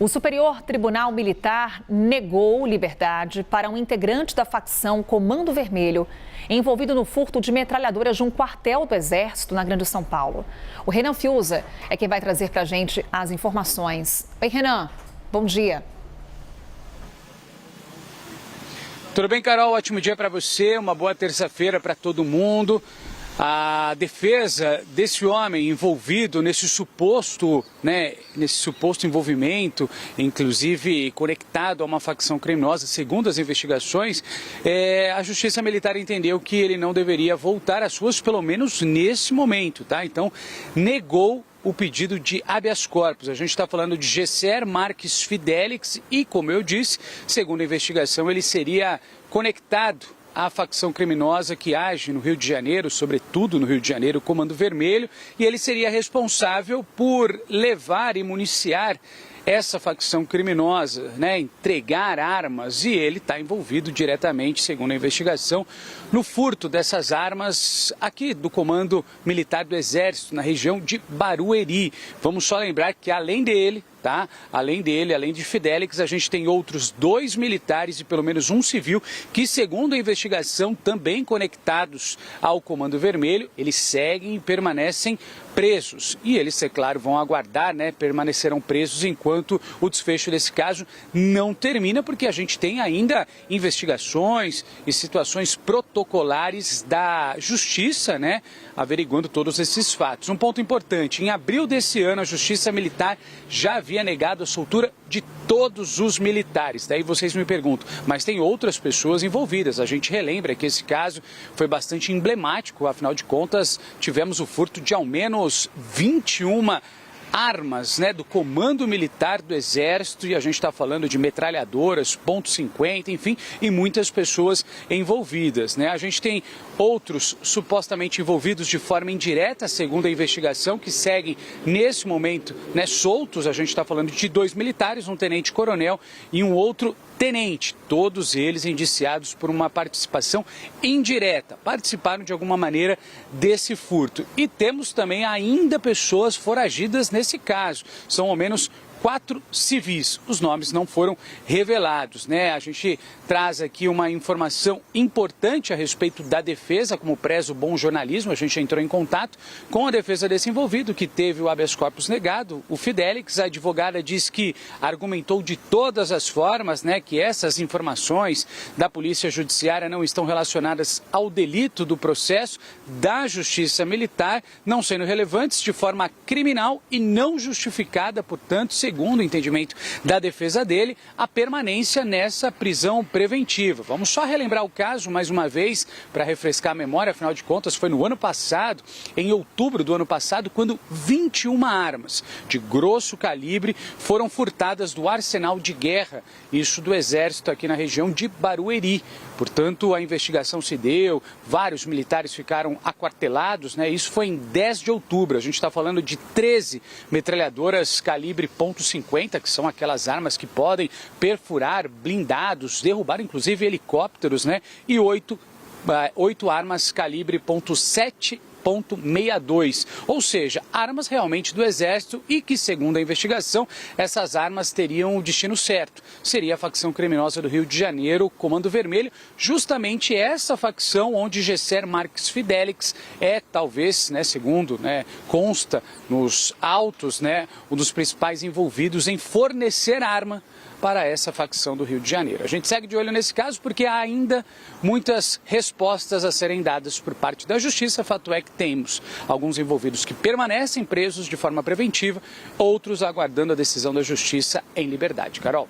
O Superior Tribunal Militar negou liberdade para um integrante da facção Comando Vermelho, envolvido no furto de metralhadoras de um quartel do Exército na Grande São Paulo. O Renan Fiuza é quem vai trazer para a gente as informações. Oi, Renan. Bom dia. Tudo bem, Carol? Ótimo dia para você, uma boa terça-feira para todo mundo. A defesa desse homem envolvido nesse suposto envolvimento, inclusive conectado a uma facção criminosa, segundo as investigações, a Justiça Militar entendeu que ele não deveria voltar às ruas, pelo menos nesse momento, tá? Então, negou o pedido de habeas corpus. A gente está falando de Gesser Marques Fidelix e, como eu disse, segundo a investigação, ele seria conectado à facção criminosa que age no Rio de Janeiro, sobretudo no Rio de Janeiro, o Comando Vermelho, e ele seria responsável por levar e municiar essa facção criminosa, entregar armas, e ele está envolvido diretamente, segundo a investigação, no furto dessas armas aqui do Comando Militar do Exército, na região de Barueri. Vamos só lembrar que além dele, além de Fidelix, a gente tem outros 2 militares e pelo menos um civil que, segundo a investigação, também conectados ao Comando Vermelho, eles seguem e permanecem presos. E eles, é claro, vão aguardar, permanecerão presos enquanto o desfecho desse caso não termina, porque a gente tem ainda investigações e situações protocolares da Justiça, averiguando todos esses fatos. Um ponto importante, em abril desse ano, a Justiça Militar já havia negado a soltura de todos os militares. Daí vocês me perguntam, mas tem outras pessoas envolvidas. A gente relembra que esse caso foi bastante emblemático, afinal de contas, tivemos o furto de ao menos 21 armas do Comando Militar do Exército, e a gente está falando de metralhadoras, .50, enfim, e muitas pessoas envolvidas. A gente tem outros supostamente envolvidos de forma indireta, segundo a investigação, que seguem nesse momento soltos. A gente está falando de 2 militares, um tenente-coronel e um outro tenente, todos eles indiciados por uma participação indireta, participaram de alguma maneira desse furto. E temos também ainda pessoas foragidas nesse caso, são ao menos 4 civis. Os nomes não foram revelados, A gente traz aqui uma informação importante a respeito da defesa, como preza o bom jornalismo. A gente entrou em contato com a defesa desse envolvido, que teve o habeas corpus negado, o Fidelix. A advogada diz que argumentou de todas as formas, que essas informações da Polícia Judiciária não estão relacionadas ao delito do processo da Justiça Militar, não sendo relevantes de forma criminal e não justificada, portanto, segundo o entendimento da defesa dele, a permanência nessa prisão preventiva. Vamos só relembrar o caso mais uma vez para refrescar a memória, afinal de contas foi no ano passado, em outubro do ano passado, quando 21 armas de grosso calibre foram furtadas do arsenal de guerra, isso do Exército aqui na região de Barueri. Portanto, a investigação se deu, vários militares ficaram aquartelados, Isso foi em 10 de outubro. A gente está falando de 13 metralhadoras calibre .50, que são aquelas armas que podem perfurar blindados, derrubar inclusive helicópteros, e 8 armas calibre .7. .62, ou seja, armas realmente do Exército e que, segundo a investigação, essas armas teriam o destino certo. Seria a facção criminosa do Rio de Janeiro, Comando Vermelho, justamente essa facção onde Gesser Marques Fidelix é, talvez, segundo consta nos autos, um dos principais envolvidos em fornecer arma para essa facção do Rio de Janeiro. A gente segue de olho nesse caso porque há ainda muitas respostas a serem dadas por parte da Justiça. Fato é que temos alguns envolvidos que permanecem presos de forma preventiva, outros aguardando a decisão da Justiça em liberdade. Carol.